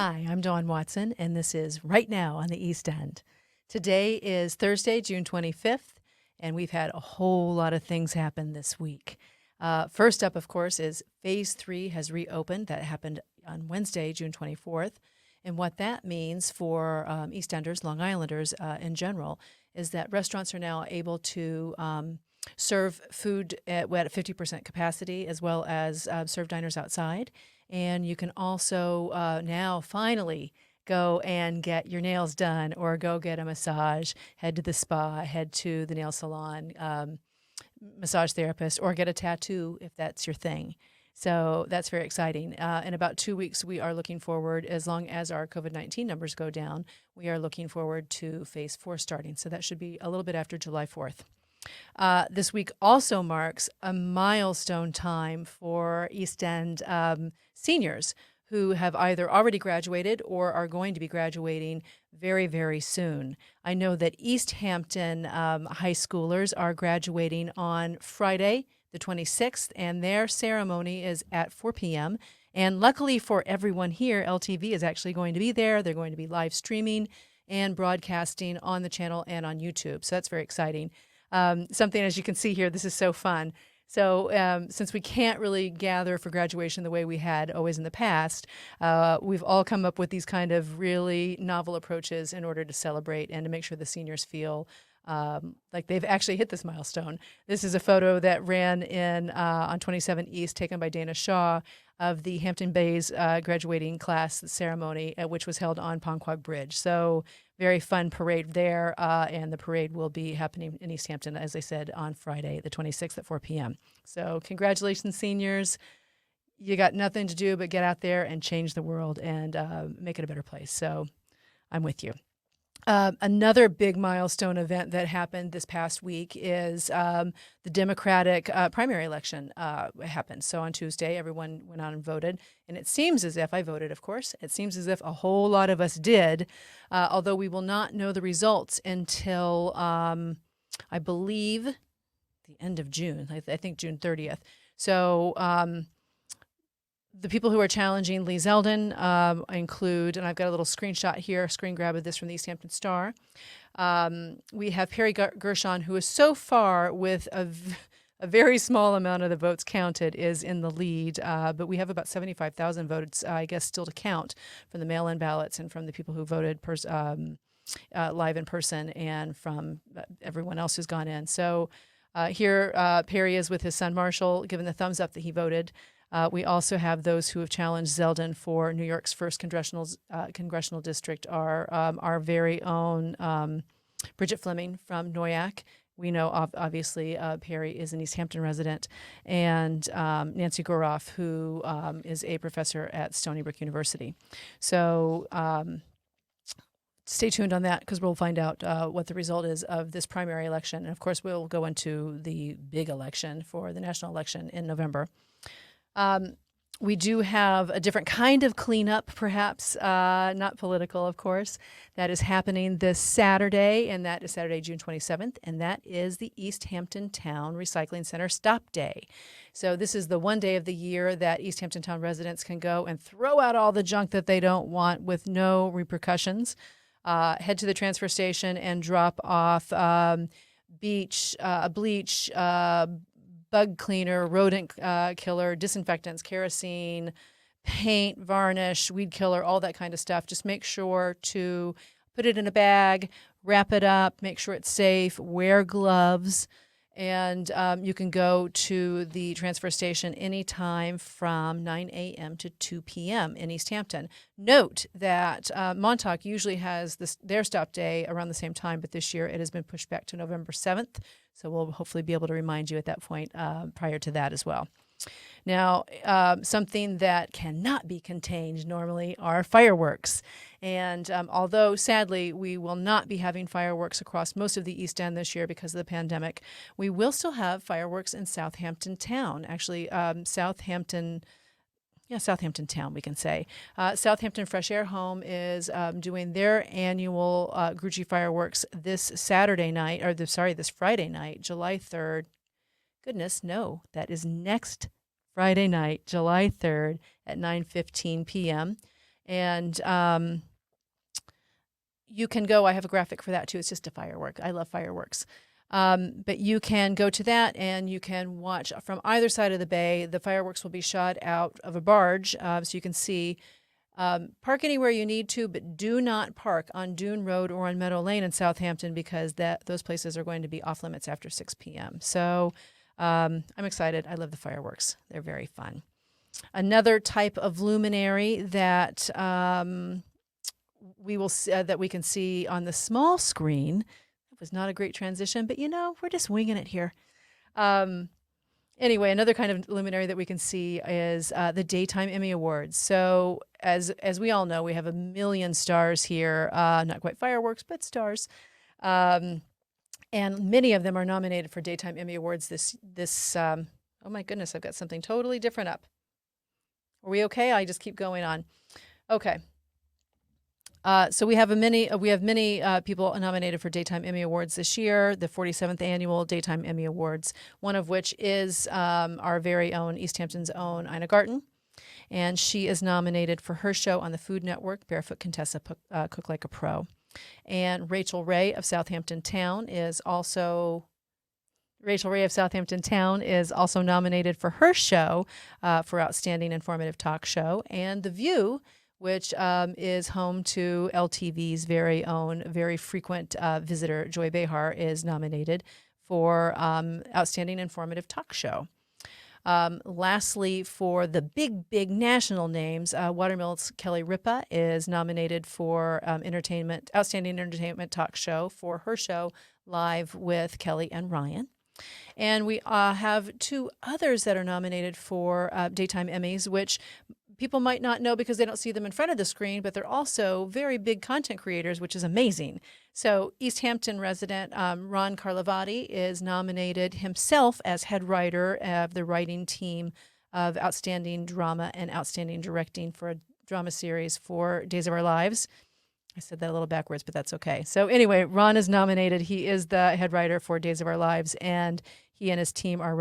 Hi, I'm Dawn Watson, and this is Right Now on the East End. Today is Thursday, June 25th, and we've had a whole lot of things happen this week. First up, of course, is Phase 3 has reopened. That happened on Wednesday, June 24th. And what that means for East Enders, Long Islanders in general, is that restaurants are now able to serve food at 50% capacity, as well as serve diners outside. And you can also now finally go and get your nails done or go get a massage, head to the spa, head to the nail salon, massage therapist, or get a tattoo if that's your thing. So that's very exciting. In about 2 weeks, we are looking forward, as long as our COVID-19 numbers go down, we are looking forward to Phase 4 starting. So that should be a little bit after July 4th. This week also marks a milestone time for East End seniors who have either already graduated or are going to be graduating very, very soon. I know that East Hampton high schoolers are graduating on Friday, the 26th, and their ceremony is at 4 p.m. And luckily for everyone here, LTV is actually going to be there. They're going to be live streaming and broadcasting on the channel and on YouTube. So that's very exciting. Something, as you can see here, this is so fun. So since we can't really gather for graduation the way we had always in the past, we've all come up with these kind of really novel approaches in order to celebrate and to make sure the seniors feel like they've actually hit this milestone. This is a photo that ran in on 27 East, taken by Dana Shaw, of the Hampton Bays graduating class ceremony, which was held on Ponquag Bridge. So very fun parade there, and the parade will be happening in East Hampton, as I said, on Friday, the 26th at 4 p.m. So congratulations, seniors. You got nothing to do but get out there and change the world and make it a better place. So I'm with you. Another big milestone event that happened this past week is the Democratic primary election happened. So on Tuesday, everyone went out and voted. And it seems as if I voted, of course. It seems as if a whole lot of us did, although we will not know the results until, I believe, the end of June. I think June 30th. So the people who are challenging Lee Zeldin include, and I've got a little screenshot here, a screen grab of this from the East Hampton Star. We have Perry Gershon, who is so far with a very small amount of the votes counted, is in the lead. But we have about 75,000 votes, I guess, still to count from the mail-in ballots and from the people who voted live in person and from everyone else who's gone in. So here Perry is with his son Marshall, giving the thumbs up that he voted. We also have those who have challenged Zeldin for New York's first congressional district, our very own Bridget Fleming from Noyak. We know, obviously, Perry is an East Hampton resident, and Nancy Goroff, who is a professor at Stony Brook University. So stay tuned on that, because we'll find out what the result is of this primary election. And, of course, we'll go into the big election for the national election in November. We do have a different kind of cleanup, perhaps, not political, of course, that is happening this Saturday, and that is Saturday, June 27th, and that is the East Hampton Town Recycling Center Stop Day. So this is the one day of the year that East Hampton Town residents can go and throw out all the junk that they don't want with no repercussions. Head to the transfer station and drop off bleach, bug cleaner, rodent killer, disinfectants, kerosene, paint, varnish, weed killer, all that kind of stuff. Just make sure to put it in a bag, wrap it up, make sure it's safe, wear gloves, and you can go to the transfer station anytime from 9 a.m. to 2 p.m. in East Hampton. Note that Montauk usually has their stop day around the same time, but this year it has been pushed back to November 7th. So we'll hopefully be able to remind you at that point prior to that as well. Now, something that cannot be contained normally are fireworks. And although, sadly, we will not be having fireworks across most of the East End this year because of the pandemic, we will still have fireworks in Southampton Town. Actually, Southampton Town, we can say. Southampton Fresh Air Home is doing their annual Grucci fireworks this Friday night, July 3rd. Goodness, no, that is next Friday night, July 3rd at 9:15 p.m. And you can go, I have a graphic for that too. It's just a firework. I love fireworks. But you can go to that and you can watch from either side of the bay. The fireworks will be shot out of a barge, so you can see. Park anywhere you need to, but do not park on Dune Road or on Meadow Lane in Southampton because those places are going to be off limits after 6 p.m. So I'm excited. I love the fireworks. They're very fun. Another type of luminary that that we can see on the small screen. It was not a great transition, but we're just winging it here. Anyway, another kind of luminary that we can see is the Daytime Emmy Awards. So as we all know, we have a million stars here, not quite fireworks, but stars. And many of them are nominated for Daytime Emmy Awards oh my goodness, I've got something totally different up. Are we okay? I just keep going on. Okay. So we have many people nominated for Daytime Emmy Awards this year, the 47th Annual Daytime Emmy Awards, one of which is our very own East Hampton's own Ina Garten. And she is nominated for her show on the Food Network, Barefoot Contessa Cook Like a Pro. And Rachel Ray of Southampton Town is also nominated for her show for Outstanding Informative Talk Show. And The View, which is home to LTV's very own, very frequent visitor, Joy Behar, is nominated for Outstanding Informative Talk Show. Lastly, for the big national names, Watermill's Kelly Ripa is nominated for Outstanding Entertainment Talk Show for her show Live with Kelly and Ryan. And we have two others that are nominated for Daytime Emmys, which people might not know because they don't see them in front of the screen, but they're also very big content creators, which is amazing. So East Hampton resident Ron Carlavati is nominated himself as head writer of the writing team of Outstanding Drama and Outstanding Directing for a drama series for Days of Our Lives. I said that a little backwards, but that's okay. So anyway, Ron is nominated. He is the head writer for Days of Our Lives, and he and his team are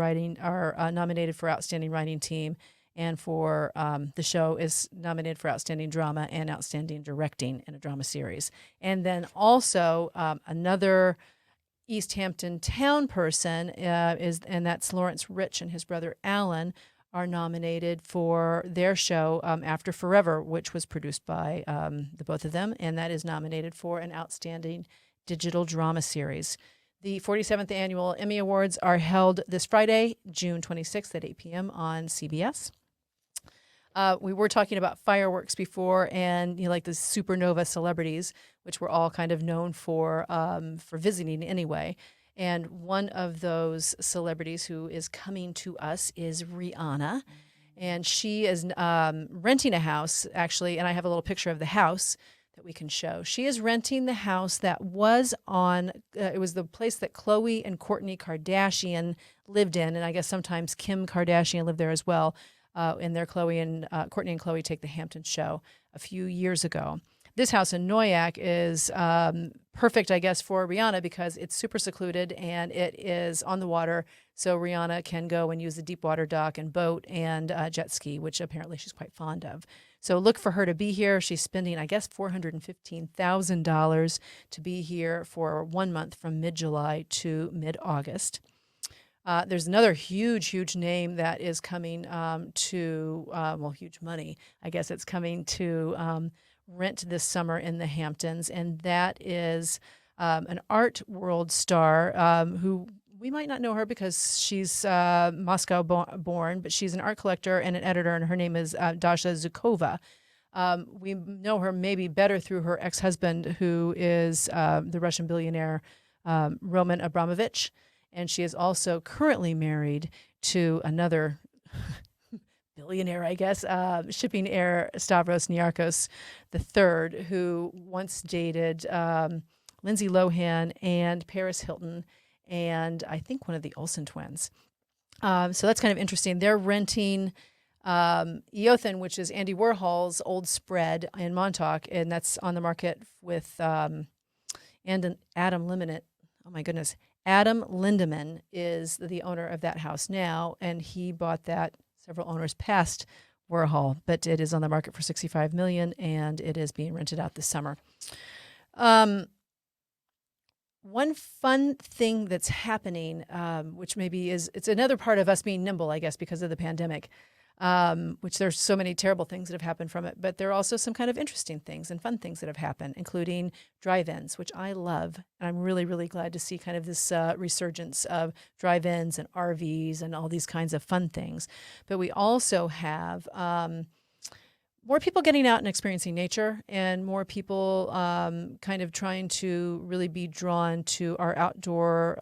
nominated for Outstanding Writing Team. And for the show is nominated for Outstanding Drama and Outstanding Directing in a drama series. And then also another East Hampton town person and that's Lawrence Rich and his brother Alan are nominated for their show After Forever, which was produced by the both of them, and that is nominated for an Outstanding Digital Drama Series. The 47th Annual Emmy Awards are held this Friday, June 26th at 8 p.m. on CBS. We were talking about fireworks before, and like the supernova celebrities, which we're all kind of known for visiting anyway. And one of those celebrities who is coming to us is Rihanna, and she is renting a house actually. And I have a little picture of the house that we can show. She is renting the house that was on. It was the place that Khloe and Kourtney Kardashian lived in, and I guess sometimes Kim Kardashian lived there as well. In their Kourtney and Khloe Take the Hampton show a few years ago. This house in Noyac is perfect, I guess, for Rihanna because it's super secluded and it is on the water. So Rihanna can go and use the deep water dock and boat and jet ski, which apparently she's quite fond of. So look for her to be here. She's spending, I guess, $415,000 to be here for 1 month from mid-July to mid-August. There's another huge name that is coming huge money. I guess it's coming to rent this summer in the Hamptons, and that is an art world star who we might not know her because she's Moscow born, but she's an art collector and an editor, and her name is Dasha Zukova. We know her maybe better through her ex-husband, who is the Russian billionaire Roman Abramovich. And she is also currently married to another billionaire, I guess, shipping heir Stavros Niarchos III, who once dated Lindsay Lohan and Paris Hilton, and I think one of the Olsen twins. So that's kind of interesting. They're renting Eothen, which is Andy Warhol's old spread in Montauk, and that's on the market with Adam Lindemann. Oh my goodness. Adam Lindemann is the owner of that house now, and he bought that. Several owners past Warhol, but it is on the market for $65 million, and it is being rented out this summer. One fun thing that's happening, which maybe it's another part of us being nimble, I guess, because of the pandemic, which there's so many terrible things that have happened from it, but there are also some kind of interesting things and fun things that have happened, including drive-ins, which I love. And I'm really, really glad to see kind of this resurgence of drive-ins and RVs and all these kinds of fun things. But we also have more people getting out and experiencing nature, and more people kind of trying to really be drawn to our outdoor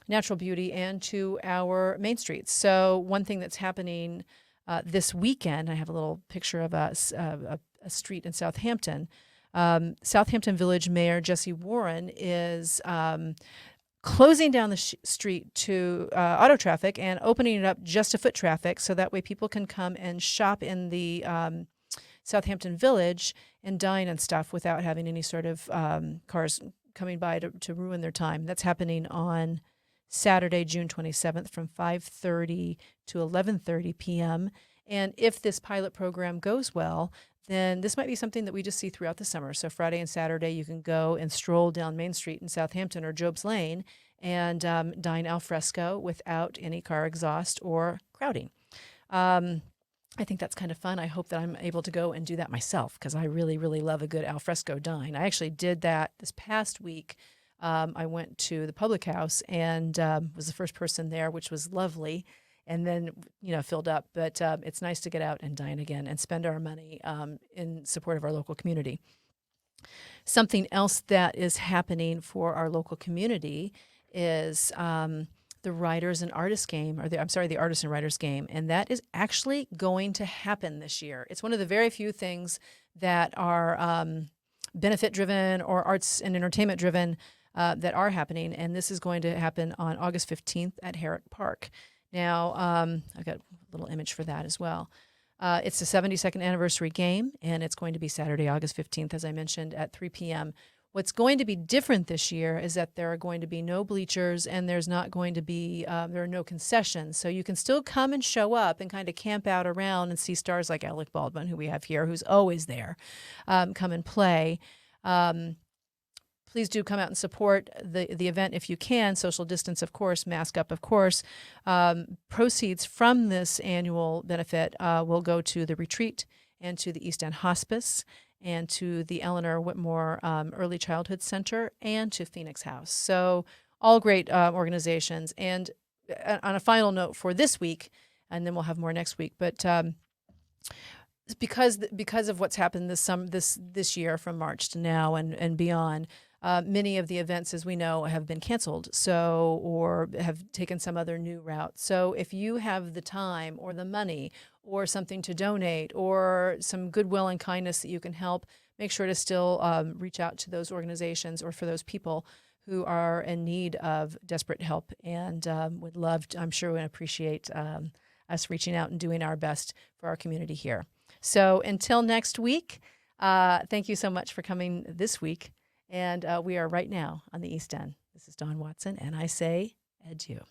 natural beauty and to our main streets. So one thing that's happening this weekend, I have a little picture of a street in Southampton. Southampton Village Mayor Jesse Warren is closing down the street to auto traffic and opening it up just to foot traffic, so that way people can come and shop in the Southampton Village and dine and stuff without having any sort of cars coming by to ruin their time. That's happening on Saturday, June 27th from 5:30 to 11:30 p.m. And if this pilot program goes well, then this might be something that we just see throughout the summer. So Friday and Saturday, you can go and stroll down Main Street in Southampton or Job's Lane and dine al fresco without any car exhaust or crowding. I think that's kind of fun. I hope that I'm able to go and do that myself, because I really, really love a good al fresco dine. I actually did that this past week. I went to the public house and was the first person there, which was lovely. And then, filled up. But it's nice to get out and dine again and spend our money in support of our local community. Something else that is happening for our local community is the Writers and Artists game, the Artists and Writers game. And that is actually going to happen this year. It's one of the very few things that are benefit-driven or arts and entertainment-driven that are happening. And this is going to happen on August 15th at Herrick Park. Now, I've got a little image for that as well. It's the 72nd anniversary game, and it's going to be Saturday, August 15th, as I mentioned, at 3 p.m. What's going to be different this year is that there are going to be no bleachers, and there's not going to be, there are no concessions. So you can still come and show up and kind of camp out around and see stars like Alec Baldwin, who we have here, who's always there, come and play. Please do come out and support the event if you can. Social distance, of course, mask up, of course. Proceeds from this annual benefit will go to the retreat and to the East End Hospice and to the Eleanor Whitmore Early Childhood Center and to Phoenix House. So all great organizations. And on a final note for this week, and then we'll have more next week, but because of what's happened this year from March to now and beyond, many of the events, as we know, have been canceled, or have taken some other new route. So if you have the time or the money or something to donate or some goodwill and kindness that you can help, make sure to still reach out to those organizations or for those people who are in need of desperate help, and would love to, I'm sure would appreciate us reaching out and doing our best for our community here. So until next week, thank you so much for coming this week. And we are right now on the East End. This is Dawn Watson, and I say adieu.